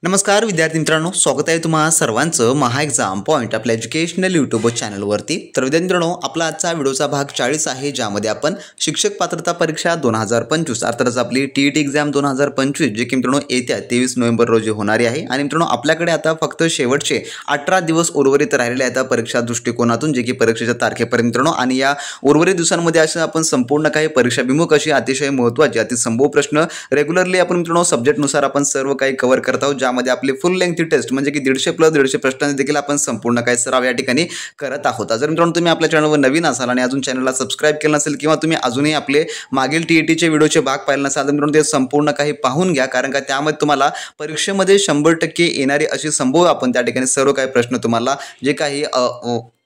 नमस्कार विद्यार्थी मित्रांनो, स्वागत आहे तुम्हा सर्वांचं महा एक्झाम पॉईंट आपल्या एज्युकेशनल यूट्यूब चॅनलवरती। तर विद्यार्थी मित्रांनो, आपला आजचा व्हिडिओचा भाग 40 आहे, ज्यामध्ये आपण शिक्षक पात्रता परीक्षा 2025 अर्थातच आपली टीईटी एक्झाम 2025 जे की मित्रांनो येत्या 23 नोव्हेंबर रोजी होणारी आहे। आणि मित्रांनो, आपल्याकडे आता फक्त शेवटचे 18 दिवस उर्वरित राहिलेले आहेत परीक्षा दृष्टिकोनातून, जे की परीक्षेच्या तारखेपर्यंत मित्रांनो। आणि या उर्वरित दिवसांमध्ये असं आपण संपूर्ण काही परीक्षाभिमुख अशी अतिशय महत्त्वाची अतिसंभव प्रश्न रेग्युलरली आपण मित्रांनो सब्जेक्टनुसार आपण सर्व काही कव्हर करत आहोत, ज्यामध्ये आपली फुल लेंथ टेस्ट म्हणजे की 150 प्लस 150 प्रश्नांचे देखील आपण संपूर्ण काही सराव या ठिकाणी करत आहोत। जर मित्रांनो तुम्ही आपल्या चॅनलवर नवीन असाल आणि अजून चॅनलला सबस्क्राइब केलं नसेल किंवा तुम्ही अजूनही आपले मागील टीईटीचे व्हिडिओचे भाग पाहिले नसाल तर मित्रांनो ते संपूर्ण काही पाहून घ्या, कारण का त्यामध्ये तुम्हाला परीक्षेमध्ये 100% येणारी अशी संभव आपण त्या ठिकाणी सर्व काही प्रश्न तुम्हाला जे काही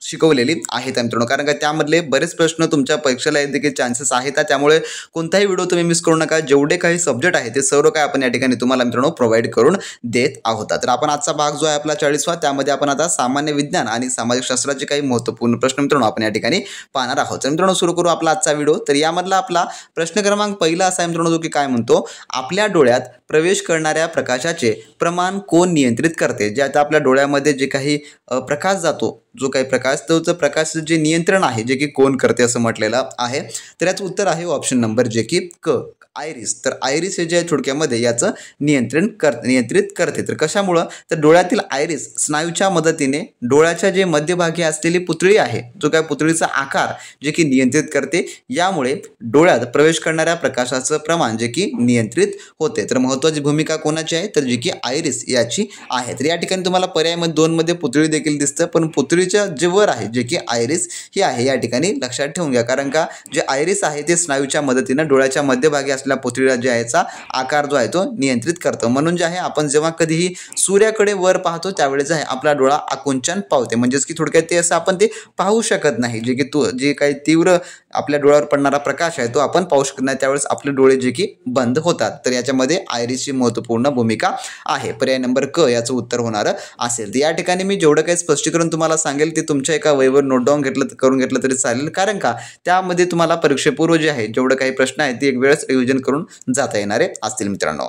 शिकवलेली आहेत मित्रांनो, कारण का त्यामधले बरेच प्रश्न तुमच्या परीक्षेला येत देखील चान्सेस आहेत। त्यामुळे कोणताही व्हिडिओ तुम्ही मिस करू नका। जेवढे काही सब्जेक्ट आहेत ते सर्व काही आपण या ठिकाणी तुम्हाला मित्रांनो प्रोव्हाइड करून देत आहोत। तर आपण आजचा भाग जो आहे आपला 40वा, त्यामध्ये आपण आता सामान्य विज्ञान आणि सामाजिक शास्त्राचे काही महत्त्वपूर्ण प्रश्न मित्रांनो आपण या ठिकाणी पाहणार आहोत। तर मित्रांनो सुरू करू आपला आजचा व्हिडिओ। तर यामधला आपला प्रश्न क्रमांक पहिला असा आहे मित्रांनो, जो की काय म्हणतो, आपल्या डोळ्यात प्रवेश करणाऱ्या प्रकाशाचे प्रमाण कोण नियंत्रित करते? जे आता आपल्या डोळ्यामध्ये जे काही प्रकाश जातो, जो काही प्रकाश तो प्रकाश जे नियंत्रण आहे जे की कोण करते असं म्हटलेलं आहे। तर याचं उत्तर आहे ऑप्शन नंबर जे की क, आयरिस। तर आयरिस हे जे आहे थोडक्यामध्ये याचं नियंत्रित करते। तर कशामुळं? तर डोळ्यातील आयरिस स्नायूच्या मदतीने डोळ्याच्या जे मध्यभागी असलेली पुतळी आहे, जो काय पुतळीचा आकार जे की नियंत्रित करते, यामुळे डोळ्यात प्रवेश करणाऱ्या प्रकाशाचं प्रमाण जे की नियंत्रित होते। तर महत्त्वाची भूमिका कोणाची आहे? तर जी की आयरिस याची आहे। तर या ठिकाणी तुम्हाला पर्यायामध्ये 2 मध्ये पुतळी देखील दिसतं, पण पुतळीच्या जे वर आहे जे की आयरिस ही आहे, या ठिकाणी लक्षात ठेवून घ्या, कारण का जे आयरिस आहे ते स्नायूच्या मदतीने डोळ्याच्या मध्यभागी असलेल्या पुतळीला जे आहे आकार जो आहे तो नियंत्रित करतो। म्हणून जे आहे आपण जेव्हा कधीही सूर्याकडे वर पाहतो त्यावेळेस आहे आपला डोळा आकुंचन पावते, म्हणजेच की थोडक्यात ते असं आपण ते पाहू शकत नाही, जे की जे काही तीव्र आपल्या डोळ्यावर पडणारा प्रकाश आहे तो आपण पाहू शकत नाही, त्यावेळेस आपले डोळे जे की बंद होतात। तर याच्यामध्ये आयरिसची महत्त्वपूर्ण भूमिका आहे। पर्याय नंबर क याचं उत्तर होणार असेल। तर या ठिकाणी मी जेवढं काही स्पष्टीकरण तुम्हाला सांगेल ते तुमच्या एका वहीवर नोट डाऊन करून घेतलं तरी चालेल, कारण का त्यामध्ये तुम्हाला परीक्षेपूर्व जे आहे जेवढं काही प्रश्न आहेत ते एक वेळेस रिव्हिजन करून जाता येणारे असतील मित्रांनो।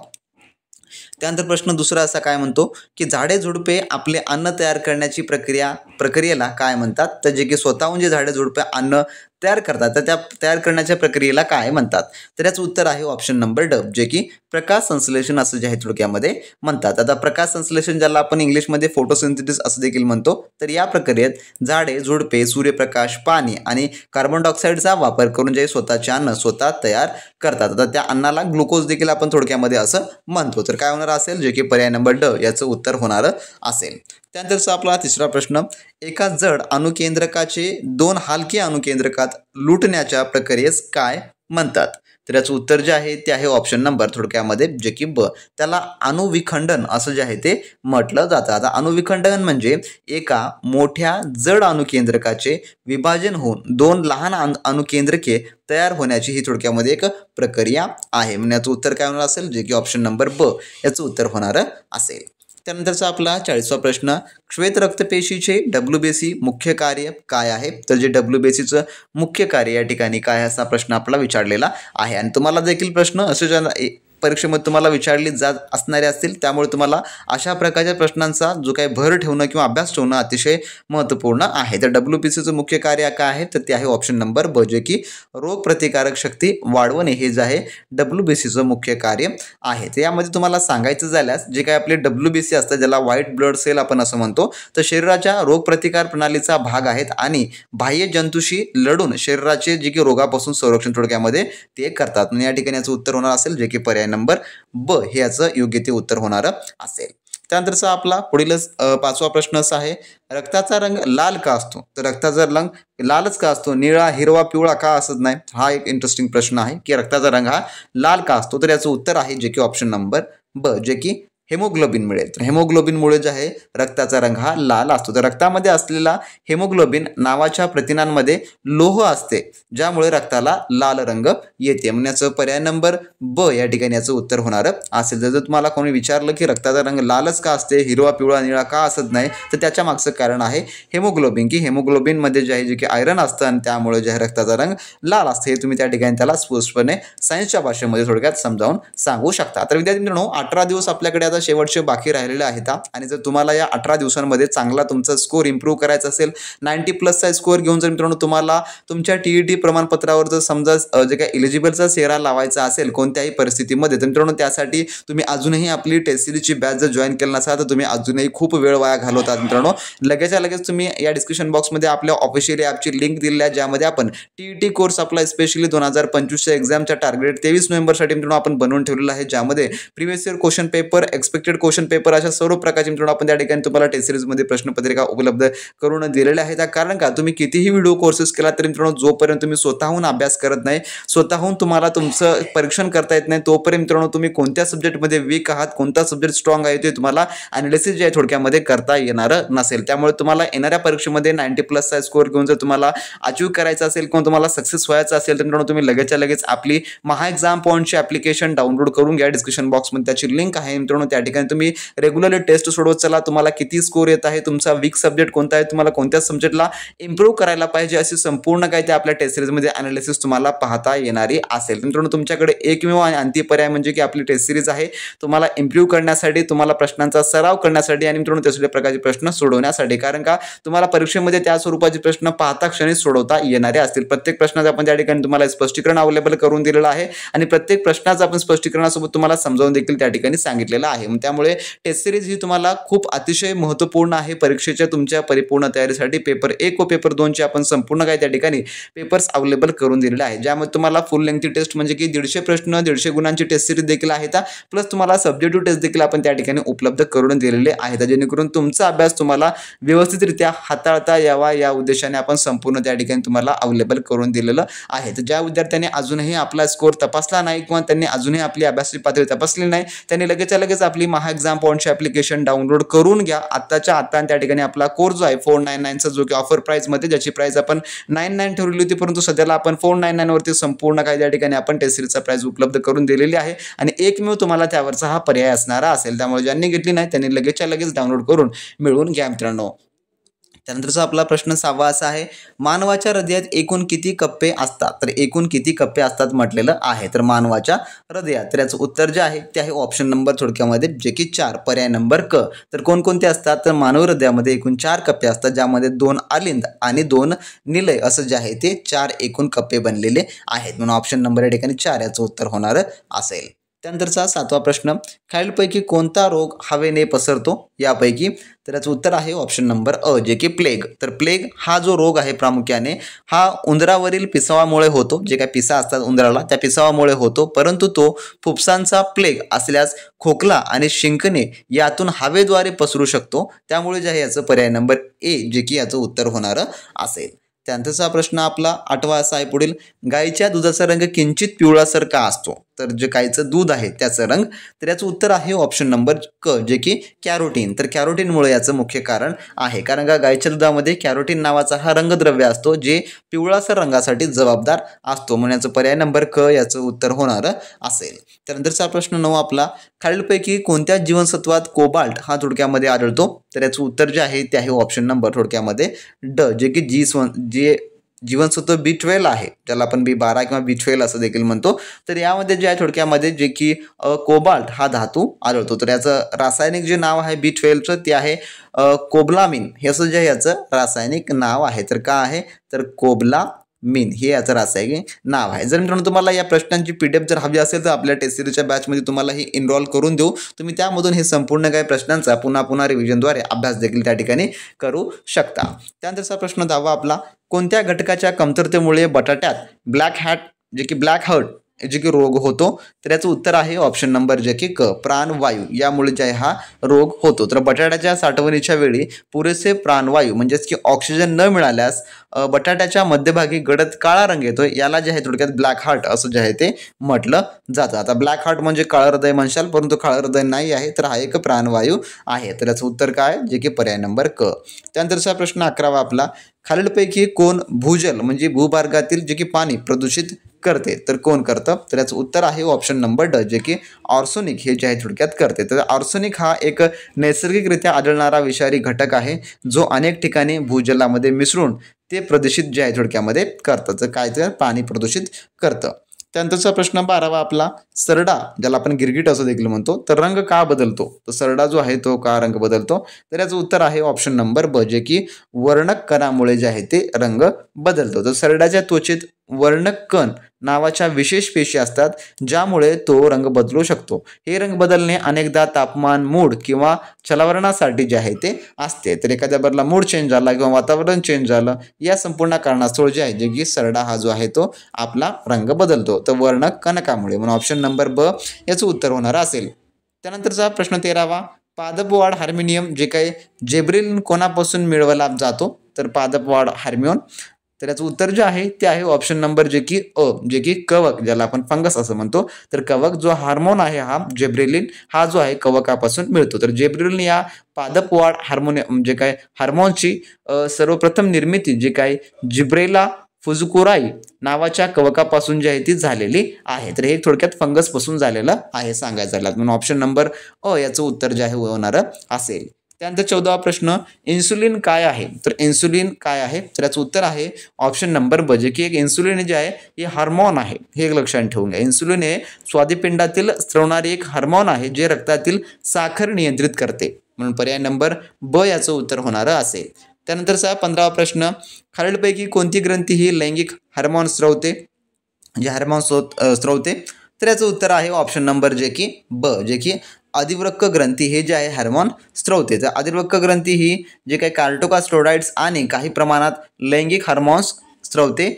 त्यानंतर प्रश्न दुसरा असा काय म्हणतो की झाडे झुडपे आपले अन्न तयार करण्याची प्रक्रियेला काय म्हणतात? तर जे की स्वतःहून जे झाडे झुडपे अन्न तयार करतात तर त्या तयार करण्याच्या प्रक्रियेला काय म्हणतात? तर याचं उत्तर आहे ऑप्शन नंबर ड, जे की प्रकाश संश्लेषण असं जे आहे थोडक्यामध्ये म्हणतात। आता प्रकाश संश्लेषण ज्याला आपण इंग्लिशमध्ये फोटोसिंथेसिस असं देखील म्हणतो, तर या प्रक्रियेत झाडे झुडपे सूर्यप्रकाश, पाणी आणि कार्बन डायऑक्साईडचा वापर करून जे स्वतःचे अन्न स्वतः तयार करतात। आता त्या अन्नाला ग्लुकोज देखील आपण थोडक्यामध्ये असं म्हणतो। तर काय होणार असेल? जे की पर्याय नंबर ड याचं उत्तर होणार असेल। त्यानंतरचा आपला तिसरा प्रश्न, एका जड अणुकेंद्रकाचे 2 हलके अणुकेंद्रकात लुटण्याच्या प्रक्रियेस काय म्हणतात? तर याचं उत्तर जे आहे ते आहे ऑप्शन नंबर थोडक्यामध्ये जे की ब, त्याला अणुविखंडन असं जे आहे ते म्हटलं जातं। आता अणुविखंडन म्हणजे एका मोठ्या जड अणुकेंद्रकाचे विभाजन होऊन 2 लहान अणुकेंद्रके तयार होण्याची ही थोडक्यामध्ये एक प्रक्रिया आहे। म्हणजे याचं उत्तर काय होणार असेल? जे की ऑप्शन नंबर ब याचं उत्तर होणार असेल। त्यानंतरचा आपला 40वा प्रश्न, श्वेत रक्तपेशीचे WBC मुख्य कार्य काय आहे? तर जे WBCचं मुख्य कार्य या ठिकाणी काय असा प्रश्न आपला विचारलेला आहे। आणि तुम्हाला देखील प्रश्न असे परीक्षेमध्ये तुम्हाला विचारले जात असणारे असतील, त्यामुळे तुम्हाला अशा प्रकारच्या प्रश्नांचा जो काही भर ठेवणं किंवा अभ्यास ठेवणं अतिशय महत्त्वपूर्ण आहे। तर WBCचं मुख्य कार्य काय आहे? तर ते आहे ऑप्शन नंबर ब, जे की रोगप्रतिकारक शक्ती वाढवणे हे जे आहे WBCचं मुख्य कार्य आहे। तर यामध्ये तुम्हाला सांगायचं झाल्यास जे काही आपले WBC असतात, ज्याला व्हाईट ब्लड सेल आपण असं म्हणतो, तर शरीराच्या रोगप्रतिकार प्रणालीचा भाग आहेत आणि बाह्य जंतूशी लढून शरीराचे जे की रोगापासून संरक्षण थोडक्यामध्ये ते करतात। आणि या ठिकाणी याचं उत्तर होणार असेल जे की पर्याय नंबर ब हे याचं योग्य ते उत्तर होणार असेल। त्यानंतरचा आपला पुढीलच 5वा प्रश्न असा आहे, रक्ताचा रंग लाल का असतो? तर रक्ताचा रंग लालच का असतो? निळा, हिरवा, पिवळा का असत नाही? हा एक इंटरेस्टिंग प्रश्न आहे की रक्ताचा रंग हा लाल का असतो? तर याचं उत्तर आहे जे की ऑप्शन नंबर ब, जे की हेमोग्लोबिन मिळेल। तर हेमोग्लोबिनमुळे जे आहे रक्ताचा रंग हा लाल असतो। तर रक्तामध्ये असलेला हेमोग्लोबिन नावाच्या प्रथिनांमध्ये लोह असते, ज्यामुळे रक्ताला लाल रंग येते। म्हणण्याचं पर्याय नंबर ब या ठिकाणी याचं उत्तर होणार असेल। जर तुम्हाला कोणी विचारलं की रक्ताचा रंग लालच का असते, हिरवा, पिवळा, निळा का असत नाही, तर त्याच्या मागचं कारण आहे हेमोग्लोबिन, की हेमोग्लोबिनमध्ये जे आहे जे की आयरन असतं आणि त्यामुळे जे आहे रक्ताचा रंग लाल असते। हे तुम्ही त्या ठिकाणी त्याला स्पष्टपणे सायन्सच्या भाषेमध्ये थोडक्यात समजावून सांगू शकता। तर विद्यार्थी मित्रांनो, 18 दिवस आपल्याकडे आता शेवटचे बाकी राहिलेले आहेत आणि जर तुम्हाला या 18 दिवसांमध्ये चांगला तुमचा स्कोर इम्प्रूव्ह करायचा असेल 90+ स्कोर घेऊन जर मित्रांनो तुम्हाला तुमच्या TET प्रमाणपत्रावर जर समजा जे काही एलिजिबलचा चेहरा लावायचा असेल कोणत्याही परिस्थितीमध्ये तर मित्रांनो त्यासाठी तुम्ही अजूनही आपली टेस्ट सिरीजची बॅच जर जॉईन केला नसाल तर तुम्ही अजूनही खूप वेळ वाया घालवतात मित्रांनो। लगेच तुम्ही या डिस्क्रिप्शन बॉक्समध्ये आपल्या ऑफिशियल ॲपची लिंक दिलेली आहे ज्यामध्ये आपण TET कोर्स आपला स्पेशली 2025च्या एक्झामच्या टार्गेट 23 नोव्हेंबरसाठी मित्रांनो आपण बनवून ठेवलेला आहे ज्यामध्ये previous year question paper expected question paper अशा सर्व प्रकारचे मित्रांनो आपण त्या ठिकाणी तुम्हाला टेस्ट सिरीजमध्ये प्रश्नपत्रिका उपलब्ध करून दिलेल्या आहेत। कारण का तुम्ही कितीही व्हिडिओ कोर्सेस केला तरी मित्रांनो जोपर्यंत तुम्ही स्वतःहून अभ्यास करत नाही स्वतःहून तुम्हाला तुमचं परीक्षण करता येत नाही तोपर्यंत मित्रांनो तुम्ही कोणत्या सब्जेक्टमध्ये वीक आहात कोणता सब्जेक्ट स्ट्रॉंग आहे ते तुम्हाला ॲनालिसिस जे आहे थोडक्यामध्ये करता येणार नसेल। त्यामुळे तुम्हाला येणाऱ्या परीक्षेमध्ये 90+ स्कोर घेऊन जर तुम्हाला अचीव करायचा असेल किंवा तुम्हाला सक्सेस व्हायचं असेल तर मित्रांनो तुम्ही लगेच आपली महा एक्झाम पॉईंटची ॲप्लिकेशन डाउनलोड करून घ्या। डिस्क्रिप्शन बॉक्समध्ये त्याची लिंक आहे मित्रांनो त्या ठिकाणी तुम्ही रेग्युलरली टेस्ट सोडवत चला तुम्हाला किती स्कोर येत आहे तुमचा वीक सब्जेक्ट कोणता आहे तुम्हाला कोणत्या सब्जेक्टला इम्प्रूव्ह करायला पाहिजे अशी संपूर्ण काय ते आपल्या टेस्ट सिरीजमध्ये ॲनालिसिस तुम्हाला पाहता येणारी असेल। मित्रांनो तुमच्याकडे एकमेव आणि अंतिम पर्याय म्हणजे की आपली टेस्ट सिरीज आहे तुम्हाला इम्प्रूव्ह करण्यासाठी तुम्हाला प्रश्नांचा सराव करण्यासाठी आणि मित्रांनो त्यासुद्धा प्रकारचे प्रश्न सोडवण्यासाठी कारण का तुम्हाला परीक्षेमध्ये त्या स्वरूपाचे प्रश्न पाहता क्षणी सोडवता येणारे असतील। प्रत्येक प्रश्नाचं आपण त्या ठिकाणी तुम्हाला स्पष्टीकरण अवेलेबल करून दिलेलं आहे आणि प्रत्येक प्रश्नाचं आपण स्पष्टीकरणासोबत तुम्हाला समजावून देखील त्या ठिकाणी सांगितलेलं आहे। त्यामुळे टेस्ट सिरीज ही तुम्हाला खूप अतिशय महत्त्वपूर्ण आहे परीक्षेच्या तुमच्या परिपूर्ण तयारीसाठी। पेपर 1 व पेपर 2 चे आपण संपूर्ण काय त्या ठिकाणी पेपर्स अवेलेबल करून दिलेले आहे ज्यामध्ये तुम्हाला फुल लेंथी टेस्ट म्हणजे की 150 प्रश्न 150 गुणांची टेस्ट सिरीज देखील आहेत प्लस तुम्हाला सब्जेक्टिव्ह टेस्ट देखील आपण त्या ठिकाणी उपलब्ध करून दिलेले आहेत जेणेकरून तुमचा अभ्यास तुम्हाला व्यवस्थितरित्या हाताळता यावा या उद्देशाने आपण संपूर्ण त्या ठिकाणी तुम्हाला अवेलेबल करून दिलेलं आहे। तर ज्या विद्यार्थ्यांनी अजूनही आपला स्कोर तपासला नाही किंवा त्यांनी अजूनही आपली अभ्यासाची पातळी तपासली नाही त्यांनी लगेच आपली महा एक्झाम पॉईंटची ॲप्लिकेशन डाउनलोड करून घ्या आत्ताच्या आत्ता त्या ठिकाणी आपला कोर्स जो आहे 499 चा जो की ऑफर प्राइस मध्ये ज्याची प्राइस आपण 99 ठेवलेली होती परंतु सध्याला आपण 499 वरती संपूर्ण काय त्या ठिकाणी आपण टेस्ट सिरीजचा प्राइस उपलब्ध करून दिलेली आहे आणि एकमेव तुम्हाला त्यावरचा हा पर्याय असणारा असेल। त्यामुळे ज्यांनी घेतली नाही त्यांनी लगेच डाउनलोड करून मिळवून घ्या मित्रांनो। त्यानंतरचा आपला प्रश्न 6वा असा आहे मानवाच्या हृदयात एकूण किती कप्पे असतात तर एकूण किती कप्पे असतात म्हटलेलं आहे तर मानवाच्या हृदयात तर याचं उत्तर जे आहे ते आहे ऑप्शन नंबर थोडक्यामध्ये जे की 4 पर्याय नंबर क। तर कोणकोणते असतात तर मानव हृदयामध्ये एकूण 4 कप्पे असतात ज्यामध्ये 2 अलिंद आणि 2 निलय असं जे आहे ते 4 एकूण कप्पे बनलेले आहेत म्हणून ऑप्शन नंबर या ठिकाणी 4 याचं उत्तर होणार असेल। त्यानंतरचा 7वा प्रश्न खालीलपैकी कोणता रोग हवेने पसरतो यापैकी तर याचं उत्तर आहे ऑप्शन नंबर अ जे की प्लेग। तर प्लेग हा जो रोग आहे प्रामुख्याने हा उंदरावरील पिसावामुळे होतो जे काही पिसा असतात उंदराला त्या पिसावामुळे होतो परंतु तो फुफ्फुसांचा प्लेग असल्यास खोकला आणि शिंकणे यातून हवेद्वारे पसरू शकतो त्यामुळे जे आहे याचं पर्याय नंबर ए जे की याचं उत्तर होणार असेल। त्यानंतरचा प्रश्न आपला 8वा असा आहे पुढील गाईच्या दुधाचा रंग किंचित पिवळासर का असतो तर जे गाईचं दूध आहे त्याचं रंग तर याचं उत्तर आहे ऑप्शन नंबर क जे की कॅरोटीन। तर कॅरोटीनमुळे याचं मुख्य कारण आहे कारण का गाईच्या दुधामध्ये कॅरोटीन नावाचा हा रंगद्रव्य असतो जे पिवळासर रंगासाठी जबाबदार असतो म्हणून याचं पर्याय नंबर क याचं उत्तर होणार असेल। त्यानंतरचा प्रश्न 9 आपला खालीलपैकी कोणत्या जीवनसत्वात कोबाल्ट हा थोडक्यामध्ये आढळतो तर याचं उत्तर जे आहे ते आहे ऑप्शन नंबर थोडक्यामध्ये ड जे की जे जीवनसत्व B12 आहे ज्याला आपण B12 किंवा B12 असं देखील म्हणतो तर यामध्ये जे आहे थोडक्यामध्ये जे की कोबाल्ट हा धातू आढळतो तर याचं रासायनिक जे नाव आहे B12चं ते आहे कोबलामिन हे असं जे याचं रासायनिक नाव आहे तर का आहे तर कोबलामिन हे याचं रासायनिक नाव आहे। जर मित्रांनो तुम्हाला या प्रश्नांची PDF जर हवी असेल तर आपल्या टेस्ट सिरीजच्या बॅचमध्ये तुम्हाला ही इनरोल करून देऊ तुम्ही त्यामधून हे संपूर्ण काही प्रश्नांचा पुन्हा रिव्हिजनद्वारे अभ्यास देखील त्या ठिकाणी करू शकता। त्यानंतरचा प्रश्न 10वा आपला कोणत्या घटकाच्या कमतरतेमुळे बटाट्यात ब्लॅक हार्ट जे की रोग होतो तर याचं उत्तर आहे ऑप्शन नंबर जे की क प्राणवायू यामुळे जे हा रोग होतो। तर बटाट्याच्या साठवणीच्या वेळी पुरेसे प्राणवायू म्हणजेच की ऑक्सिजन न मिळाल्यास बटाट्याच्या मध्यभागी गडद काळा रंग येतो याला जे आहे थोडक्यात ब्लॅक हार्ट असं जे आहे ते म्हटलं जातं। आता ब्लॅक हार्ट म्हणजे काळं हृदय म्हणशाल परंतु काळं हृदय नाही आहे तर हा एक प्राणवायू आहे तर याचं उत्तर काय जे की पर्याय नंबर क। त्यानंतरचा प्रश्न 11वा आपला खालीलपैकी कोण भूजल म्हणजे भूभागातील जे की पाणी प्रदूषित करते तर कोण करतं तर याचं उत्तर आहे ऑप्शन नंबर ड जे की ऑर्सोनिक हे जे आहे थोडक्यात करते। तर ऑर्सोनिक हा एक नैसर्गिकरित्या आढळणारा विषारी घटक आहे जो अनेक ठिकाणी भूजलामध्ये मिसळून ते प्रदूषित जे आहे थोडक्यामध्ये करतं तर काय तर पाणी प्रदूषित करतं। त्यानंतरचा प्रश्न 12वा आपला, सरडा ज्याला आपण गिरगिट असं देखील म्हणतो, तर रंग का बदलतो? तर सरडा जो आहे तो का रंग बदलतो? तर याचं उत्तर आहे ऑप्शन नंबर ब, जे की वर्णक कणामुळे जे आहे ते रंग बदलतो. तर सरड्याच्या त्वचेत वर्णक कण नावाच्या विशेष पेशी असतात ज्यामुळे तो रंग बदलू शकतो. हे रंग बदलणे अनेकदा तापमान, मूड किंवा चलवरणासाठी जे आहे ते असते. तर एखाद्या बरला मूड चेंज झाला किंवा वातावरण चेंज झालं, या संपूर्ण कारणास्तव जे आहे जे की सरडा हा जो आहे तो आपला रंग बदलतो. तर वर्णक कणकामुळे, म्हणून ऑप्शन नंबर ब याचं उत्तर होणार असेल. त्यानंतरचा प्रश्न 13वा, पादपवाढ हार्मोनियम जे काही जेब्रिलिन कोणापासून मिळवला जातो? तर पादपवाढ हार्मोन, तर याचं उत्तर जे आहे ते आहे ऑप्शन नंबर जे की अ, जे की कवक ज्याला आपण फंगस असं म्हणतो. तर कवक जो हार्मोन आहे हा जेब्रिलिन हा जो आहे कवकापासून मिळतो. तर जेब्रिलिन या पादपवाढ हार्मोनियम जे काय हार्मोनची सर्वप्रथम निर्मिती जे काय जिब्रेला फुजुकुराई नावाच्या कवकापासून जी आहे ती झालेली आहे. तर हे थोडक्यात फंगस पासून झालेलं आहे सांगायचं झालं, म्हणून ऑप्शन नंबर अ याचं उत्तर जे आहे होणार असेल. त्यानंतर 14वा प्रश्न, इन्सुलिन काय आहे? तर इन्सुलिन काय आहे? तर याचं उत्तर आहे ऑप्शन नंबर ब, जे की एक इन्सुलिन जे आहे हे हार्मोन आहे. हे एक लक्षात ठेवून घ्या. इन्सुलिन हे स्वादिपिंडातील स्रवणारे एक हार्मोन आहे जे रक्तातील साखर नियंत्रित करते, म्हणून पर्याय नंबर ब याचं उत्तर होणार असेल. त्यानंतरचा 15वा प्रश्न, खालीलपैकी कोणती ग्रंथी ही लैंगिक हार्मोन स्रवते, जे हार्मोन स्रवते? तर याचं उत्तर आहे ऑप्शन नंबर जे की ब, जे की अधिवृक्क ग्रंथी हे जे आहे हार्मोन स्रवते. तर अधिवृक्क ग्रंथी ही जे काही कार्टिकोस्टेरॉइड्स आणि काही प्रमाणात लैंगिक हार्मोन्स स्रवते.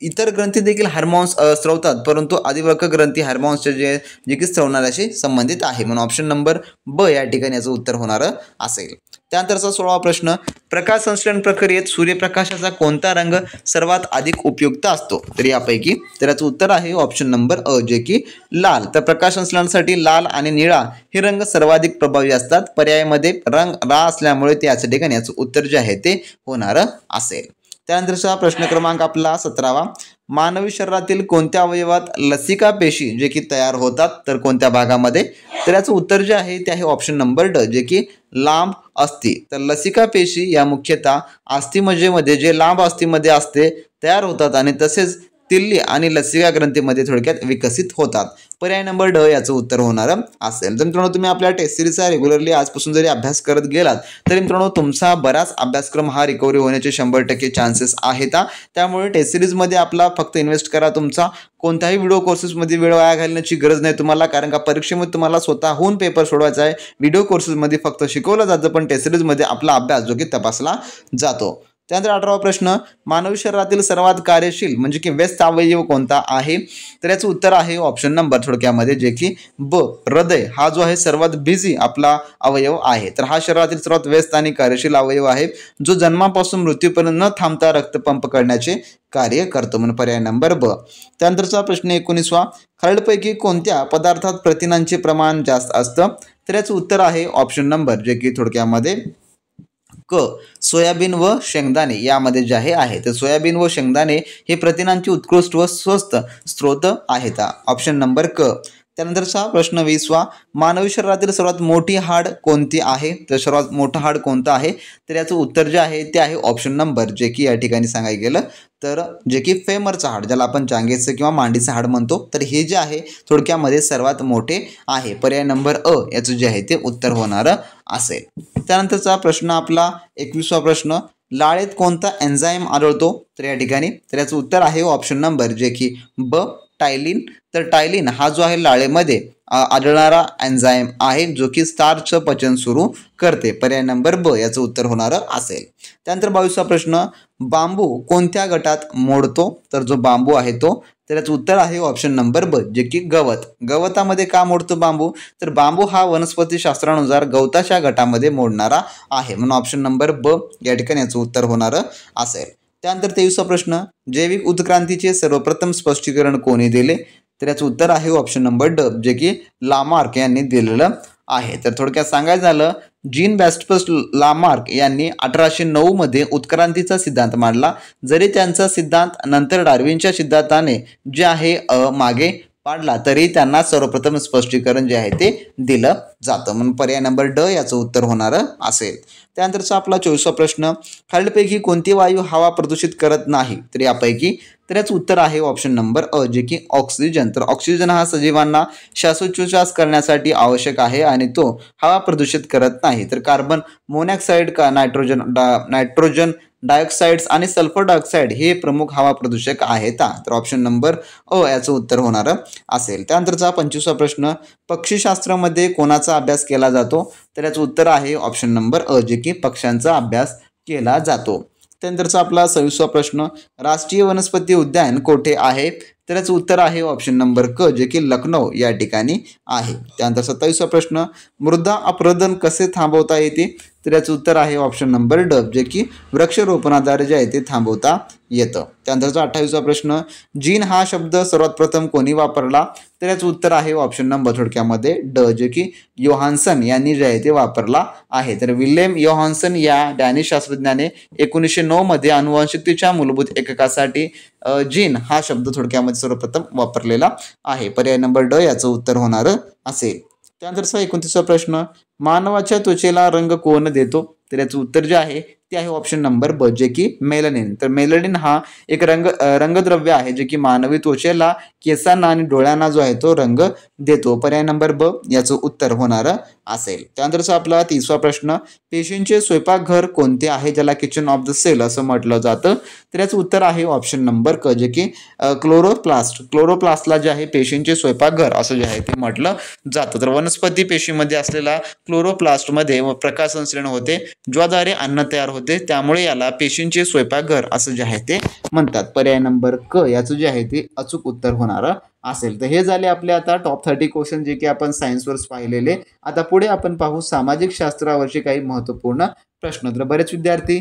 इतर ग्रंथी देखील हार्मोन्स स्रवतात, परंतु अधिवृक्क ग्रंथी हार्मोन्सचे जे की स्रवणाऱ्याशी संबंधित आहे, म्हणून ऑप्शन नंबर ब या ठिकाणी याचं उत्तर होणार असेल. त्यानंतरचा 16वा प्रश्न, प्रकाश संश्लेषण प्रक्रियेत सूर्यप्रकाशाचा कोणता रंग सर्वात अधिक उपयुक्त असतो? तर यापैकी, तर याचं उत्तर आहे ऑप्शन नंबर अ, जे की लाल. तर प्रकाश संश्लेषणासाठी लाल आणि निळा हे रंग सर्वाधिक प्रभावी असतात. पर्यायामध्ये रंग रा असल्यामुळे ते याच्या ठिकाणी याचं उत्तर जे आहे ते होणार असेल. त्यानंतरचा प्रश्न क्रमांक आपला 17वा, मानवी शरीरातील कोणत्या अवयवात लसिका पेशी जे की तयार होतात? तर कोणत्या भागामध्ये? तर याचं उत्तर जे आहे ते आहे ऑप्शन नंबर ड, जे की लांब अस्थी. तर लसिका पेशी या मुख्यतः अस्थिमज्जेमध्ये जे लांब अस्थिमध्ये असते तयार होतात आणि तसेच तिल्ली आणि लसिका ग्रंथीमध्ये थोडक्यात विकसित होतात. पर्याय नंबर ड याचं उत्तर होणार असेल. तर मित्रांनो, तुम्ही आपल्या टेस्ट सिरीजचा रेग्युलरली आजपासून जरी अभ्यास करत गेलात तरी मित्रांनो तुमचा बराच अभ्यासक्रम हा रिकव्हरी होण्याचे 100% चान्सेस आहेत. त्यामुळे टेस्ट सिरीजमध्ये आपला फक्त इन्व्हेस्ट करा. तुमचा कोणत्याही व्हिडिओ कोर्सेसमध्ये वेळ वाया घालण्याची गरज नाही तुम्हाला, कारण का परीक्षेमध्ये तुम्हाला स्वतःहून पेपर सोडवायचा आहे. व्हिडिओ कोर्सेसमध्ये फक्त शिकवलं जातं, पण टेस्ट सिरीजमध्ये आपला अभ्यास जो की तपासला जातो. त्यानंतर 18वा प्रश्न, मानवी शरीरातील सर्वात कार्यशील म्हणजे की व्यस्त अवयव कोणता आहे? तर याचं उत्तर आहे ऑप्शन नंबर थोडक्यामध्ये जे की ब, हृदय हा जो आहे सर्वात बिझी आपला अवयव आहे. तर हा शरीरातील सर्वात व्यस्त आणि कार्यशील अवयव आहे जो जन्मापासून मृत्यूपर्यंत न थांबता रक्तपंप करण्याचे कार्य करतो, म्हणून पर्याय नंबर ब. त्यानंतरचा प्रश्न 19वा, खालीलपैकी कोणत्या पदार्थात प्रथिनांचे प्रमाण जास्त असतं? तर याचं उत्तर आहे ऑप्शन नंबर जे की थोडक्यामध्ये क, सोयाबीन व शेंगदाणे यामध्ये जे आहे. तर सोयाबीन व शेंगदाणे हे प्रथिनांचे उत्कृष्ट व स्वस्त स्रोत आहेत, ऑप्शन नंबर क. त्यानंतरचा प्रश्न 20वा, मानवी शरीरातील सर्वात मोठी हाड कोणती आहे? तर सर्वात मोठं हाड कोणतं आहे? तर याचं उत्तर जे आहे ते आहे ऑप्शन नंबर जे की या ठिकाणी सांगायला गेलं तर जे की फेमरचं हाड ज्याला आपण जांघेचं किंवा मांडीचं हाड म्हणतो, तर हे जे आहे थोडक्यामध्ये सर्वात मोठे आहे. पर्याय नंबर अ याचं जे आहे ते उत्तर होणार असेल. त्यानंतरचा प्रश्न आपला 21वा प्रश्न, लाळेत कोणता एन्झाईम आढळतो? तर या ठिकाणी तर याचं उत्तर आहे ऑप्शन नंबर जे की ब, टायलिन. तर टायलिन हा जो आहे लाळेमध्ये आढळणारा एन्झाईम आहे जो की स्टार्चचं पचन सुरू करते. पर्याय नंबर ब याचं उत्तर होणार असेल. त्यानंतर 22वा प्रश्न, बांबू कोणत्या गटात मोडतो? तर जो बांबू आहे तो, तर याचं उत्तर आहे ऑप्शन नंबर ब जे की गवत. गवतामध्ये का मोडतो बांबू? तर बांबू हा वनस्पती शास्त्रानुसार गवताच्या गटामध्ये मोडणारा आहे, म्हणून ऑप्शन नंबर ब या ठिकाणी याचं उत्तर होणार असेल. त्यानंतर 23वा प्रश्न, जैविक उत्क्रांतीचे सर्वप्रथम स्पष्टीकरण कोणी दिले? तर याचं उत्तर आहे ऑप्शन नंबर ड जे की लामार्क यांनी दिलेलं आहे. तर थोडक्यात सांगायचं झालं, जीन बॅप्टिस्ट लामार्क यांनी 1809 मध्ये उत्क्रांतीचा सिद्धांत मांडला. जरी त्यांचा सिद्धांत नंतर डार्विनच्या सिद्धांताने जे आहे मागे पाडला तरी त्यांना सर्वप्रथम स्पष्टीकरण जे आहे ते दिलं जातं, म्हणून पर्याय नंबर ड याचं उत्तर होणार असेल. त्यानंतरचा आपला 24वा प्रश्न, खालीलपैकी कोणती वायू हवा प्रदूषित करत नाही? तर यापैकी तर याचं उत्तर आहे ऑप्शन नंबर अ, जे की ऑक्सिजन. तर ऑक्सिजन हा सजीवांना श्वासोच्छ्वास करण्यासाठी आवश्यक आहे आणि तो हवा प्रदूषित करत नाही. तर कार्बन मोनॉक्साईड, नायट्रोजन डायऑक्साइड्स आणि सल्फर डायऑक्साईड हे प्रमुख हवा प्रदूषक आहेत. तर ऑप्शन नंबर अ याचं उत्तर होणार असेल. त्यानंतरचा 25वा प्रश्न, पक्षीशास्त्रामध्ये कोणाचा अभ्यास केला जातो? तर याचं उत्तर आहे ऑप्शन नंबर अ, जे की पक्ष्यांचा अभ्यास केला जातो. त्यानंतरचा आपला 26वा प्रश्न, राष्ट्रीय वनस्पती उद्यान कोठे आहे? तर याचं उत्तर आहे ऑप्शन नंबर क, जे की लखनौ या ठिकाणी आहे. त्यानंतर 27वा प्रश्न, मृदा अपरदन कसे थांबवता येते? तर याचं उत्तर आहे ऑप्शन नंबर ड, जे की वृक्षारोपणाद्वारे जे आहे ते थांबवता येतं. त्यानंतरचा 28वा प्रश्न, जीन हा शब्द सर्वात प्रथम कोणी वापरला? तर याचं उत्तर आहे ऑप्शन नंबर थोडक्यामध्ये ड, जे की योहान्सन यांनी जे आहे ते वापरला आहे. तर विल्यम योहान्सन या डॅनिश शास्त्रज्ञाने 1909 मध्ये अनुवांशिकतेच्या मूलभूत एककासाठी जीन हा शब्द थोडक्यामध्ये सर्वप्रथम वापरलेला आहे. पर्याय नंबर ड याचं उत्तर होणार असेल. त्यानंतरचा 29वा प्रश्न, मानवाच्या त्वचेला रंग कोण देतो? तर याचं उत्तर जे आहे ते आहे ऑप्शन नंबर ब, जे की मेलनिन. तर मेलनिन हा एक रंगद्रव्य आहे जे की मानवी त्वचेला, केसांना आणि डोळ्यांना जो आहे तो रंग देतो. पर्याय नंबर ब याचं उत्तर होणार असेल. त्यानंतरचा आपला 30वा प्रश्न, पेशींचे स्वयंपाकघर कोणते आहे ज्याला किचन ऑफ द सेल असं म्हटलं जातं? तर याचं उत्तर आहे ऑप्शन नंबर क, जे की क्लोरोप्लास्टला जे आहे पेशींचे स्वयंपाकघर असं जे आहे ते म्हटलं जातं. तर वनस्पती पेशीमध्ये असलेला क्लोरोप्लास्टमध्ये प्रकाश संश्लेषण होते, ज्याद्वारे अन्न तयार होते, त्यामुळे याला पेशींचे स्वयंपाकघर असं जे आहे ते म्हणतात. पर्याय नंबर क याचं जे आहे ते अचूक उत्तर होणार असेल. तर हे झाले आपले आता टॉप 30 क्वेश्चन जे की आपण सायन्सवर पाहिलेले. आता पुढे आपण पाहू सामाजिक शास्त्रावरचे काही महत्त्वपूर्ण प्रश्न. तर बरेच विद्यार्थी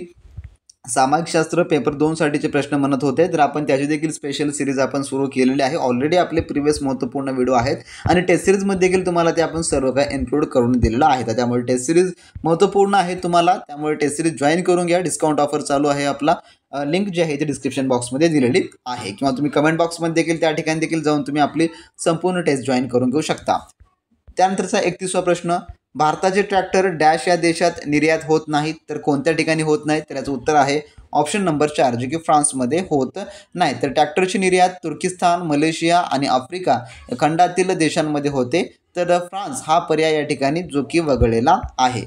सामाजिक शास्त्र पेपर 2 साठीचे प्रश्न म्हणत होते, तर आपण त्याची देखील स्पेशल सिरीज आपण सुरू केलेली आहे. ऑलरेडी आपले प्रिव्हियस महत्त्वपूर्ण व्हिडिओ आहेत आणि टेस्ट सिरीजमध्ये देखील तुम्हाला ते आपण सर्व काही इन्क्लूड करून दिलेलं आहे. त्यामुळे टेस्ट सिरीज महत्त्वपूर्ण आहे तुम्हाला, त्यामुळे टेस्ट सिरीज जॉईन करून घ्या. डिस्काउंट ऑफर चालू आहे. आपला लिंक जी आहे ती डिस्क्रिप्शन बॉक्समध्ये दिलेली आहे किंवा तुम्ही कमेंट बॉक्समध्ये देखील त्या ठिकाणी देखील जाऊन तुम्ही आपली संपूर्ण टेस्ट जॉईन करून घेऊ शकता. त्यानंतरचा 31वा प्रश्न, भारताचे ट्रॅक्टर डॅश या देशात निर्यात होत नाहीत, तर कोणत्या ठिकाणी होत नाहीत? तर याचं उत्तर आहे ऑप्शन नंबर 4, जे की फ्रान्समध्ये होत नाही. तर ट्रॅक्टरची निर्यात तुर्किस्तान, मलेशिया आणि आफ्रिका खंडातील देशांमध्ये होते, तर फ्रान्स हा पर्याय या ठिकाणी जो की वगळलेला आहे.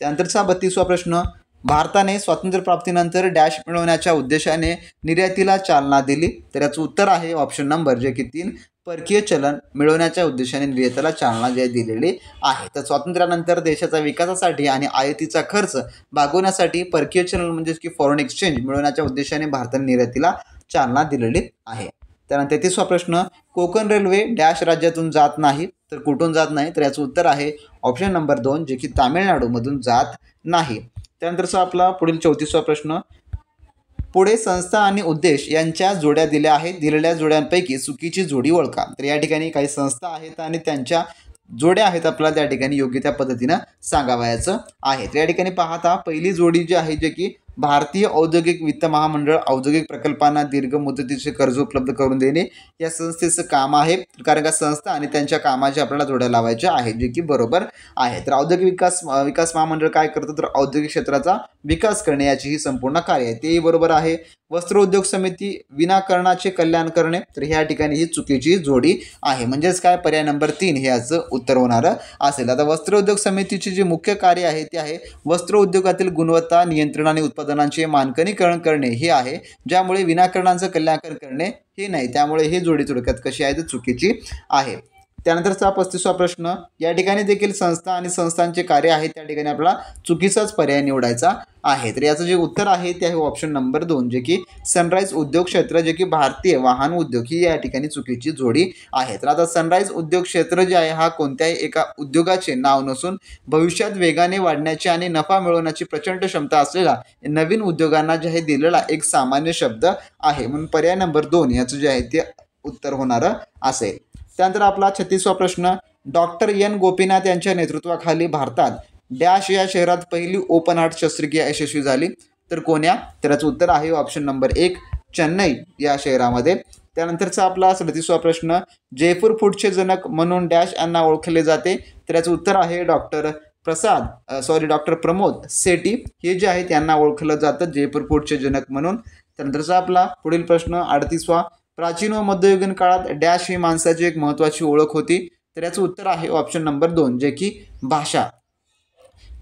त्यानंतरचा 32वा प्रश्न, भारताने स्वातंत्र्यप्राप्तीनंतर डॅश मिळवण्याच्या उद्देशाने निर्यातीला चालना दिली? तर याचं उत्तर आहे ऑप्शन नंबर, जे की 3, परकीय चलन मिळवण्याच्या उद्देशाने निर्यातीला चालना जे दिलेली आहे. तर स्वातंत्र्यानंतर देशाच्या विकासासाठी आणि आयातीचा खर्च भागवण्यासाठी परकीय चलन म्हणजेच की फॉरेन एक्सचेंज मिळवण्याच्या उद्देशाने भारताने निर्यातीला चालना दिलेली आहे. त्यानंतर 33वा प्रश्न, कोकण रेल्वे डॅश राज्यातून जात नाही, तर कुठून जात नाही? तर याचं उत्तर आहे ऑप्शन नंबर 2, जे की तामिळनाडूमधून जात नाही. त्यानंतरचा आपला पुढील 34वा प्रश्न, पुढे संस्था आणि उद्देश यांच्या जोड्या दिल्या आहेत, दिलेल्या जोड्यांपैकी चुकीची जोडी ओळखा. तर या ठिकाणी काही संस्था आहेत आणि त्यांच्या जोड्या आहेत, आपल्याला त्या ठिकाणी योग्य त्या पद्धतीनं सांगावयाचं आहे. तर या ठिकाणी पाहता पहिली जोडी जी आहे जे की भारतीय औद्योगिक वित्त महामंडळ औद्योगिक प्रकल्पांना दीर्घ मुदतीचे कर्ज उपलब्ध करून देणे या संस्थेचं काम आहे, कारण का संस्था आणि त्यांच्या कामाचे आपल्याला जोड्या लावायच्या आहेत, जे की बरोबर आहे. तर औद्योगिक विकास महामंडळ काय करतं, तर औद्योगिक क्षेत्राचा विकास करणे याची ही संपूर्ण कार्य आहे, तेही बरोबर आहे. वस्त्र उद्योग समिती विनाकारणाचे कल्याण करणे, तर ह्या ठिकाणी ही चुकीची जोडी आहे, म्हणजेच काय पर्याय नंबर 3 हे याचं उत्तर होणार असेल. आता वस्त्र उद्योग समितीचे जे मुख्य कार्य आहे ते आहे वस्त्र उद्योगातील गुणवत्ता नियंत्रण आणि उत्पादनांचे मानकनीकरण करणे हे आहे, ज्यामुळे विनाकारणाचं कल्याण करणे हे नाही, त्यामुळे ही जोडी थोडक्यात कशी आहे तर चुकीची आहे. त्यानंतरचा 35वा प्रश्न, या ठिकाणी देखील संस्था आणि संस्थांचे कार्य आहे, त्या ठिकाणी आपल्याला चुकीचाच पर्याय निवडायचा आहे. तर याचं जे उत्तर आहे ते आहे ऑप्शन नंबर 2, जे की सनराईज उद्योग क्षेत्र, जे की भारतीय वाहन उद्योग ही या ठिकाणी चुकीची जोडी आहे. तर आता सनराईज उद्योग क्षेत्र जे आहे हा कोणत्याही एका उद्योगाचे नाव नसून भविष्यात वेगाने वाढण्याची आणि नफा मिळवण्याची प्रचंड क्षमता असलेला नवीन उद्योगांना जे आहे दिलेला एक सामान्य शब्द आहे, म्हणून पर्याय नंबर 2 याचं जे आहे ते उत्तर होणार असेल. त्यानंतर आपला 36वा प्रश्न, डॉक्टर एन गोपीनाथ यांच्या नेतृत्वाखाली भारतात डॅश या शहरात पहिली ओपन हार्ट शस्त्रक्रिया यशस्वी झाली, तर कोण्या? तर याचं उत्तर आहे ऑप्शन नंबर 1, चेन्नई या शहरामध्ये. त्यानंतरचा आपला 37वा प्रश्न, जयपूर फूडचे जनक म्हणून डॅश यांना ओळखले जाते, तर याचं उत्तर आहे डॉक्टर प्रमोद सेठी हे जे आहेत यांना ओळखलं जातं जयपूर फूडचे जनक म्हणून. त्यानंतरचा आपला पुढील प्रश्न 38वा, प्राचीन व मध्ययुगीन काळात डॅश ही माणसाची एक महत्त्वाची ओळख होती, तर याचं उत्तर आहे ऑप्शन नंबर 2 जे की भाषा.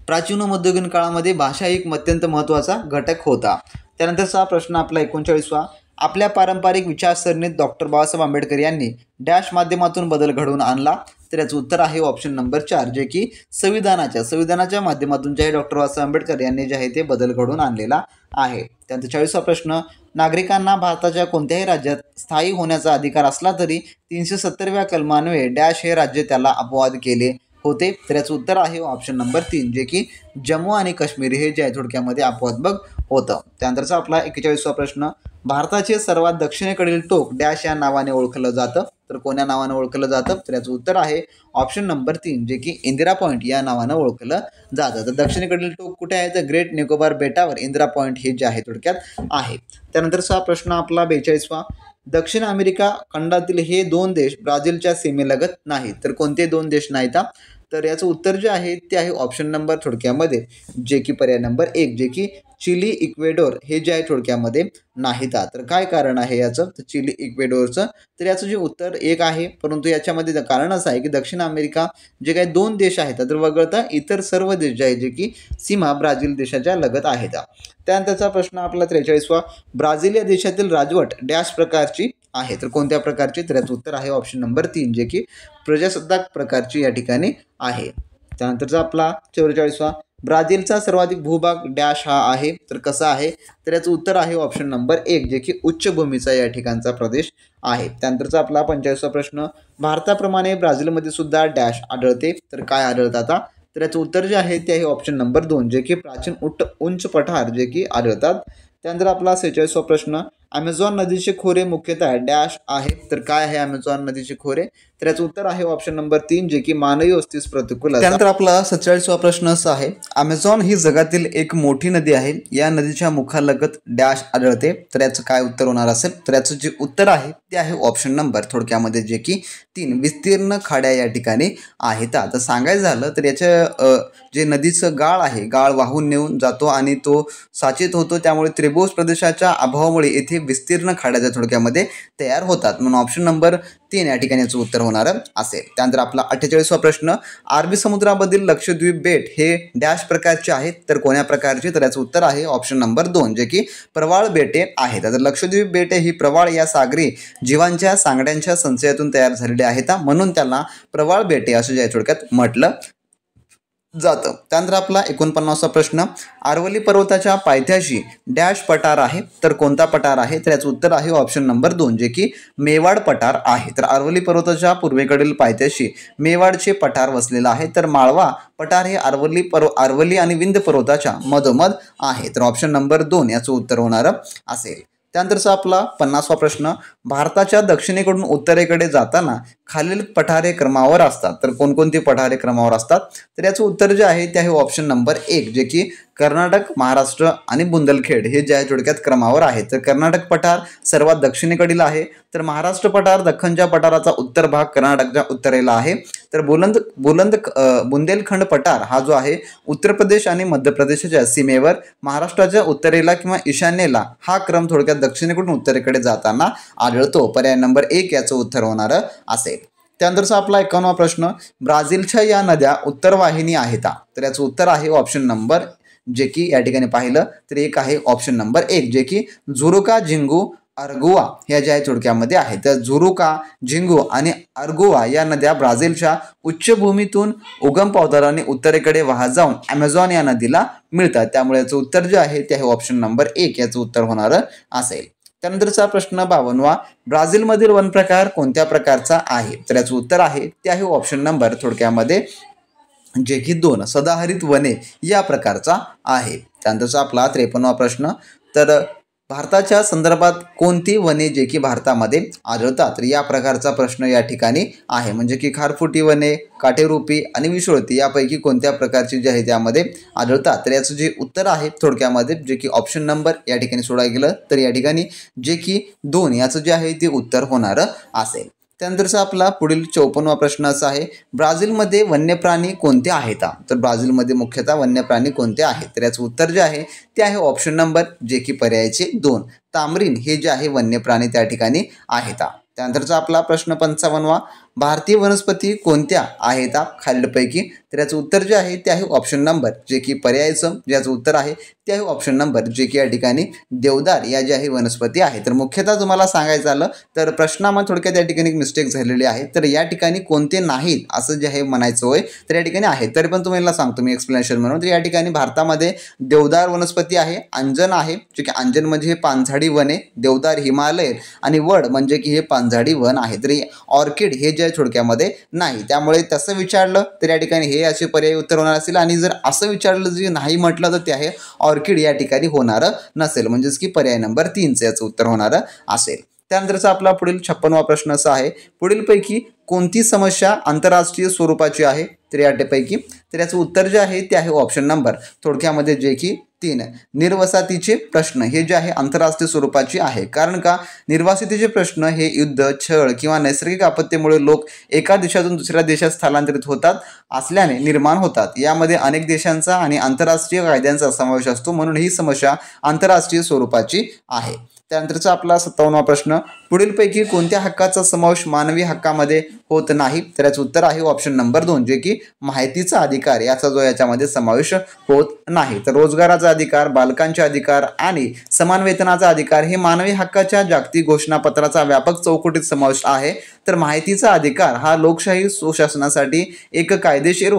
प्राचीन व मध्ययुगीन काळामध्ये भाषा एक अत्यंत महत्त्वाचा घटक होता. त्यानंतरचा प्रश्न आपला 39वा, आपल्या पारंपरिक विचारसरणीत डॉक्टर बाबासाहेब आंबेडकर यांनी डॅश माध्यमातून बदल घडवून आणला, तर याचं उत्तर आहे ऑप्शन नंबर 4 जे की संविधानाच्या माध्यमातून जे डॉक्टर बाबासाहेब आंबेडकर यांनी जे आहे ते बदल घडवून आणलेला आहे. त्यानंतर 40वा प्रश्न, नागरिकांना भारताच्या कोणत्याही राज्यात स्थायी होण्याचा अधिकार असला तरी 370व्या कलमान्वये डॅश हे राज्य त्याला अपवाद केले होते, तर याचं उत्तर आहे ऑप्शन नंबर 3 जे की जम्मू आणि काश्मीर हे जे आहे थोडक्यामध्ये अपवाद होतं. त्यानंतरचा आपला 41वा प्रश्न, भारताचे सर्वात दक्षिणेकडील टोक डॅश या नावाने ओळखलं जातं, तर कोण्या नावाने ओळखलं जातं, तर याचं उत्तर आहे ऑप्शन नंबर 3 जे की इंदिरा पॉईंट या नावानं ओळखलं जातं. तर दक्षिणेकडील टोक कुठे आहे, तर ग्रेट निकोबार बेटावर इंदिरा पॉईंट हे जे आहे थोडक्यात आहे. त्यानंतरचा प्रश्न आपला 42वा, दक्षिण अमेरिका खंडातील हे 2 देश ब्राझीलच्या सीमेलगत नाहीत, तर कोणते 2 देश नाहीत, तर याचं उत्तर जे आहे ते आहे ऑप्शन नंबर थोडक्यामध्ये जे की पर्याय नंबर 1 जे की चिली इक्वेडोर हे जे आहे थोडक्यामध्ये नाहीत. तर काय कारण आहे याचं, तर चिली इक्वेडोरचं, तर याचं जे उत्तर 1 आहे, परंतु याच्यामध्ये कारण असं आहे की दक्षिण अमेरिका जे काही 2 देश आहेत तर वगळता इतर सर्व देश जे आहे जे की सीमा ब्राझील देशाच्या लगत आहेत. त्यानंतरचा प्रश्न आपला 43वा, ब्राझील या देशातील राजवट डॅश प्रकारची आहे, तर कोणत्या प्रकारची, तर याचं उत्तर आहे ऑप्शन नंबर 3 जे की प्रजासत्ताक प्रकारची या ठिकाणी आहे. त्यानंतरचा आपला 44वा, ब्राझीलचा सर्वाधिक भूभाग डॅश हा आहे, तर कसा आहे, तर याचं उत्तर आहे ऑप्शन नंबर 1 जे की उच्चभूमीचा या ठिकाणचा प्रदेश आहे. त्यानंतरचा आपला 45वा प्रश्न, भारताप्रमाणे ब्राझीलमध्ये सुद्धा डॅश आढळते, तर काय आढळतात, तर याचं उत्तर जे आहे ते आहे ऑप्शन नंबर 2 जे की प्राचीन उंच पठार जे की आढळतात. त्यानंतर आपला 46वा प्रश्न, ॲमेझॉन नदीचे खोरे मुख्यतः डॅश आहे, तर काय आहे ॲमेझॉन नदीचे खोरे, तर याचं उत्तर आहे ऑप्शन नंबर 3 जे की मानवी वस्तीस प्रतिकूल. त्यानंतर आपला 47वा प्रश्न असा आहे, ॲमेझॉन ही जगातील एक मोठी नदी आहे, या नदीच्या मुखालगत डॅश आढळते, तर याचं काय उत्तर होणार असेल, तर याचं जे उत्तर आहे ते आहे ऑप्शन नंबर थोडक्यामध्ये जे की 3 विस्तीर्ण खाड्या या ठिकाणी आहेत. आता सांगायचं झालं तर याच्या जे नदीचं गाळ आहे, गाळ वाहून नेऊन जातो आणि तो साचित होतो, त्यामुळे त्रिभुज प्रदेशाच्या अभावामुळे येथे विस्तीर्ण खाड्याच्या थोडक्यामध्ये तयार होतात, म्हणून ऑप्शन नंबर 3 या ठिकाणी याचं उत्तर होणार असेल. त्यानंतर आपला 48वा प्रश्न, अरबी समुद्रामधील लक्षद्वीप बेट हे डॅश प्रकारचे आहेत, तर कोण्या प्रकारचे, तर याचं उत्तर आहे ऑप्शन नंबर 2 जे की प्रवाळ बेटे आहेत. तर लक्षद्वीप बेटे ही प्रवाळ या सागरी जीवांच्या सांगड्यांच्या संचयातून तयार झालेली आहेत, म्हणून त्याला प्रवाळ बेटे असं जे थोडक्यात म्हटलं जातं. त्यानंतर आपला 49वा प्रश्न, अरवली पर्वताच्या पायथ्याशी डॅश पठार आहे, तर कोणता पठार आहे, तर याचं उत्तर आहे ऑप्शन नंबर 2 जे की मेवाड पठार आहे. तर अरवली पर्वताच्या पूर्वेकडील पायथ्याशी मेवाडचे पठार वसलेलं आहे, तर माळवा पठार हे अरवली आणि विंध्य पर्वताच्या मधोमध आहे, तर ऑप्शन नंबर 2 याचं उत्तर होणार असेल. त्यानंतरचा आपला 50वा प्रश्न, भारताच्या दक्षिणेकडून उत्तरेकडे जाताना खालील पठारे क्रमावर असतात, तर कोणकोणती पठारे क्रमावर असतात, तर याचं उत्तर जे आहे ते आहे ऑप्शन नंबर 1 जे की कर्नाटक, महाराष्ट्र आणि बुंदेलखंड हे जे आहे थोडक्यात क्रमावर आहे. तर कर्नाटक पठार सर्वात दक्षिणेकडील आहे, तर महाराष्ट्र पठार दख्खनच्या पठाराचा उत्तर भाग कर्नाटकच्या उत्तरेला आहे, तर बुंदेलखंड पठार हा जो आहे उत्तर प्रदेश आणि मध्य प्रदेशाच्या सीमेवर महाराष्ट्राच्या उत्तरेला किंवा ईशान्येला हा क्रम थोडक्यात दक्षिणेकडून उत्तरेकडे जाताना आढळतो, पर्याय नंबर 1 याचं उत्तर होणार असेल. त्यानंतरचा आपला 51वा प्रश्न, ब्राझीलच्या या नद्या उत्तरवाहिनी आहेत, तर याचं उत्तर आहे ऑप्शन नंबर जे की या ठिकाणी पाहिलं तर एक आहे ऑप्शन नंबर 1 जे की झुरुका, झिंगू, अर्गुआ ह्या ज्या थोडक्यामध्ये आहेत. तर झुरुका, झिंगू आणि अर्गुआ या नद्या ब्राझीलच्या उच्चभूमीतून उगम पावतात आणि उत्तरेकडे वाहत जाऊन ॲमेझॉन या नदीला मिळतात, त्यामुळे याचं उत्तर जे आहे ते आहे ऑप्शन नंबर 1 याचं उत्तर होणार असेल. त्यानंतरचा प्रश्न 52वा, ब्राझीलमधील वन प्रकार कोणत्या प्रकारचा आहे, तर याचं उत्तर आहे ते आहे ऑप्शन नंबर थोडक्यामध्ये जे की 2 सदाहरित वने या प्रकारचा आहे. त्यानंतरचा आपला 53वा प्रश्न, तर भारताच्या संदर्भात कोणती वने जे की भारतामध्ये आढळतात, तर या प्रकारचा प्रश्न या ठिकाणी आहे. म्हणजे की खारफुटी वने, काटेरूपी आणि विषुवती यापैकी कोणत्या प्रकारची जे आहे त्यामध्ये आढळतात. तर याचं जे उत्तर आहे थोडक्यामध्ये जे की ऑप्शन नंबर या ठिकाणी सोडायला गेलं तर या ठिकाणी जे की 2 याचं जे आहे ते उत्तर होणारं असेल. त्यानंतरचा आपला पुढील 54वा प्रश्न असा आहे, ब्राझीलमध्ये वन्यप्राणी कोणते आहेत? तर ब्राझीलमध्ये मुख्यतः वन्यप्राणी कोणते आहेत? तर याचं उत्तर जे आहे ते आहे ऑप्शन नंबर जे की पर्यायाचे 2 तामरीन हे जे आहे वन्यप्राणी त्या ठिकाणी आहेत. त्यानंतरचा आपला प्रश्न 55वा, भारतीय वनस्पती कोणत्या आहेत खालीलपैकी? तर याचं उत्तर जे आहे ते आहे ऑप्शन नंबर जे की पर्यायाचं ज्याचं उत्तर आहे ते आहे ऑप्शन नंबर जे की या ठिकाणी देवदार या जे आहे वनस्पती आहे. तर मुख्यतः तुम्हाला सांगायचं झालं तर प्रश्नामध्ये थोडक्यात या ठिकाणी मिस्टेक झालेली आहे. तर या ठिकाणी कोणते नाहीत असं जे आहे म्हणायचं होय तर या ठिकाणी आहे. तरी पण तुम्हाला सांगतो मी एक्सप्लेनेशन म्हणून. तर या ठिकाणी भारतामध्ये देवदार वनस्पती आहे, अंजन आहे जे की अंजन म्हणजे हे पानझाडी वन आहे, देवदार हिमालय आणि वड म्हणजे की हे पानझाडी वन आहे. तरी ऑर्किड हे जे थोडक्यामध्ये नाही. त्यामुळे तसं विचारलं तर या ठिकाणी हे असे पर्यायी उत्तर होणार असेल आणि जर असं विचारलं जे नाही म्हटलं तर ते आहे ऑर्किड या ठिकाणी होणारं नसेल. म्हणजेच की पर्याय नंबर 3चं याचं उत्तर होणारं असेल. त्यानंतरचा आपला पुढील 56वा प्रश्न असा आहे, पुढीलपैकी कोणती समस्या आंतरराष्ट्रीय स्वरूपाची आहे? तर यापैकी तर याचं उत्तर जे आहे ते आहे ऑप्शन नंबर थोडक्यामध्ये जे की 3 निर्वसाहतीचे प्रश्न हे जे आहे आंतरराष्ट्रीय स्वरूपाची आहे. कारण का निर्वासितीचे प्रश्न हे युद्ध, छळ किंवा नैसर्गिक आपत्तीमुळे लोक एका देशातून दुसऱ्या देशात स्थलांतरित होतात असल्याने निर्माण होतात. यामध्ये अनेक देशांचा आणि आंतरराष्ट्रीय कायद्यांचा समावेश असतो, म्हणून ही समस्या आंतरराष्ट्रीय स्वरूपाची आहे. त्यानंतरचा आपला 57वा प्रश्न, पुढीलपैकी कोणत्या हक्काचा समावेश मानवी हक्कामध्ये होत नाही? तर याचं उत्तर आहे ऑप्शन नंबर 2 जे की माहितीचा अधिकार याचा जो याच्यामध्ये समावेश होत नाही. तर रोजगाराचा अधिकार, बालकांचे अधिकार आणि समान वेतनाचा अधिकार हे मानवी हक्काच्या जागतिक घोषणापत्राचा व्यापक चौकटीत समावेश आहे. तर माहितीचा अधिकार हा लोकशाही सुशासनासाठी एक कायदेशीर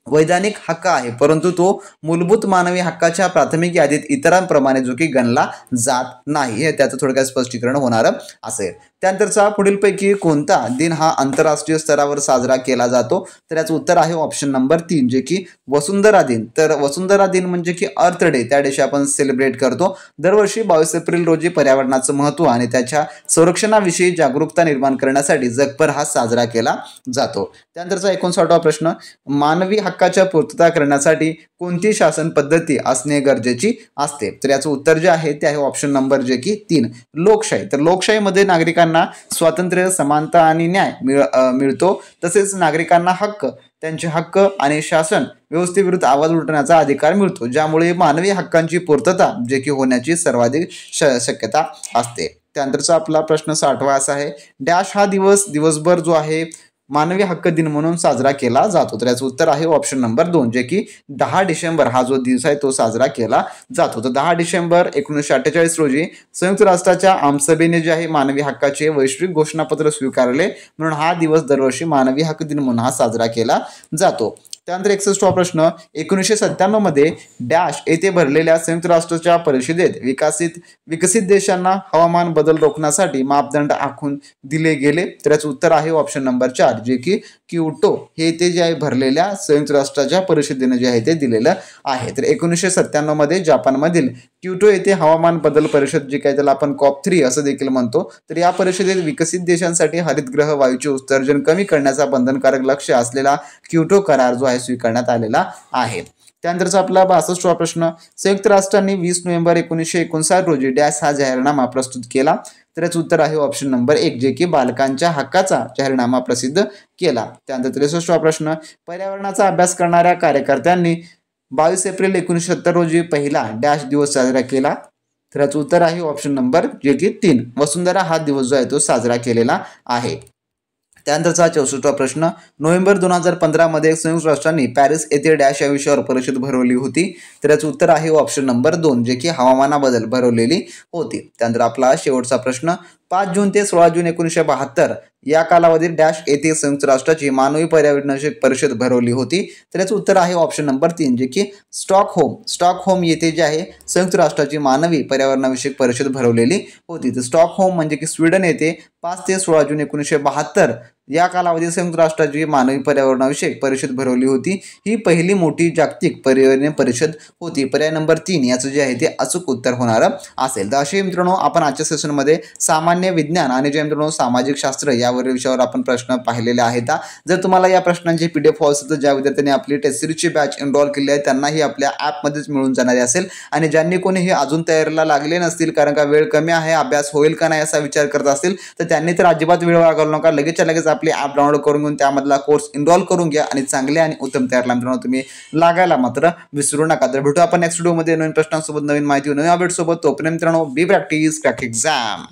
वैधानिक हक्क आहे, परंतु तो मूलभूत मानवी हक्काच्या प्राथमिक यादीत इतरांप्रमाणे जो की गणला जात नाही. हे त्याचं थोडक्यात स्पष्टीकरण होणार असेल. त्यानंतरचा पुढीलपैकी कोणता दिन हा आंतरराष्ट्रीय स्तरावर साजरा केला जातो? तर याचं उत्तर आहे ऑप्शन नंबर 3 जे की वसुंधरा दिन. तर वसुंधरा दिन म्हणजे की अर्थ डे त्या दिवशी आपण सेलिब्रेट करतो. दरवर्षी 22 एप्रिल रोजी पर्यावरणाचं महत्त्व आणि त्याच्या संरक्षणाविषयी जागरूकता निर्माण करण्यासाठी जगभर हा साजरा केला जातो. त्यानंतरचा 59वा प्रश्न, मानवी हक्काच्या पूर्तता करण्यासाठी कोणती शासन पद्धती असणे गरजेची असते? तर याचं उत्तर जे आहे ते आहे ऑप्शन नंबर जे की 3 लोकशाही. तर लोकशाहीमध्ये नागरिकांना स्वातंत्र्य, समानता आणि न्याय मिळतो. तसेच नागरिकांना हक्क, त्यांचे हक्क आणि शासन व्यवस्थेविरुद्ध आवाज उठवण्याचा अधिकार मिळतो, ज्यामुळे मानवी हक्कांची पूर्तता जे की होण्याची सर्वाधिक शक्यता असते. त्यानंतरचा आपला प्रश्न 60वा असा आहे, डॅश हा दिवसभर जो आहे मानवी हक्क दिन म्हणून साजरा केला जातो? तर याचं उत्तर आहे ऑप्शन नंबर 2 जे की 10 डिसेंबर हा जो दिवस आहे तो साजरा केला जातो. तर 10 डिसेंबर 1948 रोजी संयुक्त राष्ट्राच्या आमसभेने जे आहे मानवी हक्काचे वैश्विक घोषणापत्र स्वीकारले, म्हणून हा दिवस दरवर्षी मानवी हक्क दिन म्हणून हा साजरा केला जातो. त्यानंतर 61वा प्रश्न, 1997 मध्ये डॅश येथे भरलेल्या संयुक्त राष्ट्राच्या परिषदेत विकसित देशांना हवामान बदल रोखण्यासाठी मापदंड आखून दिले गेले? तर याचं उत्तर आहे ऑप्शन नंबर 4 जे की क्योटो हे ते जे आहे भरलेल्या संयुक्त राष्ट्राच्या परिषदेने जे आहे ते दिलेलं आहे. तर 1997 मध्ये जापानमधील क्योटो येथे हवामान बदल परिषद जे काय त्याला आपण COP3 असं देखील म्हणतो, तर या परिषदेत विकसित देशांसाठी हरितगृह वायूचे उत्सर्जन कमी करण्याचा बंधनकारक लक्ष्य असलेला क्योटो करार जो आहे स्वीकारण्यात आलेला आहे. त्यानंतरचा आपला 62वा प्रश्न, संयुक्त राष्ट्रांनी 20 नोव्हेंबर 1959 रोजी डॅश हा जाहीरनामा प्रस्तुत केला? तर याचं उत्तर आहे ऑप्शन नंबर 1 जे की बालकांच्या हक्काचा जाहीरनामा प्रसिद्ध केला. त्यानंतर 63वा प्रश्न, पर्यावरणाचा अभ्यास करणाऱ्या कार्यकर्त्यांनी 22 एप्रिल 1970 रोजी पहिला डॅश दिवस साजरा केला? तर याचं उत्तर आहे ऑप्शन नंबर जे की 3 वसुंधरा हा दिवस जो आहे तो साजरा केलेला आहे. त्यानंतरचा 64वा प्रश्न, नोव्हेंबर 2015 मध्ये संयुक्त राष्ट्रांनी पॅरिस येथे डॅश या विषयावर परिषद भरवली होती? तर याचं उत्तर आहे ऑप्शन नंबर 2 जे की हवामानाबद्दल भरवलेली होती. त्यानंतर आपला शेवटचा प्रश्न, 5 जून ते 16 जून 1972 या कालावधीत डॅश येथे संयुक्त राष्ट्राची मानवी पर्यावरणविषयक परिषद भरवली होती? तर याचं उत्तर आहे ऑप्शन नंबर 3 जे की स्टॉकहोम येथे जे आहे संयुक्त राष्ट्राची मानवी पर्यावरणविषयक परिषद भरवलेली होती. तर स्टॉकहोम म्हणजे की स्वीडन येथे 5 ते 16 जून 1972 या कालावधीत संयुक्त राष्ट्राची मानवी पर्यावरणाविषयक परिषद भरवली होती. ही पहिली मोठी जागतिक पर्यावरणीय परिषद होती. पर्याय नंबर 3 याचं जे आहे ते अचूक उत्तर होणार असेल. तर असे मित्रांनो आपण आजच्या सेशनमध्ये सामान्य विज्ञान आणि जे मित्रांनो सामाजिक शास्त्र यावर विषयावर आपण प्रश्न पाहिलेले आहेत. जर तुम्हाला या प्रश्नांची PDF हवं असेल तर ज्या विद्यार्थ्यांनी आपली टेस्ट सिरीजची बॅच एनरोल केली आहे त्यांनाही आपल्या ॲपमध्येच मिळून जाणारी असेल. आणि ज्यांनी कोणी हे अजून तयारीला लागले नसतील कारण का वेळ कमी आहे, अभ्यास होईल का नाही असा विचार करत असतील तर त्यांनी तर अजिबात वेळ घालवू नका. लगेचच्या लगेच आपली ॲप डाउनलोड करून घेऊन त्यामधला कोर्स एनरोल करून घ्या आणि चांगले आणि उत्तम तयारीला मित्रांनो तुम्ही लागायला मात्र विसरू नका. तर भेटू आपण नेक्स्ट व्हिडिओमध्ये नवीन प्रश्नांसोबत, नवीन माहिती, नवीन अपडेट सोबत. तोपर्यंत मित्रांनो बी प्रॅक्टिस क्रॅक एक्झाम.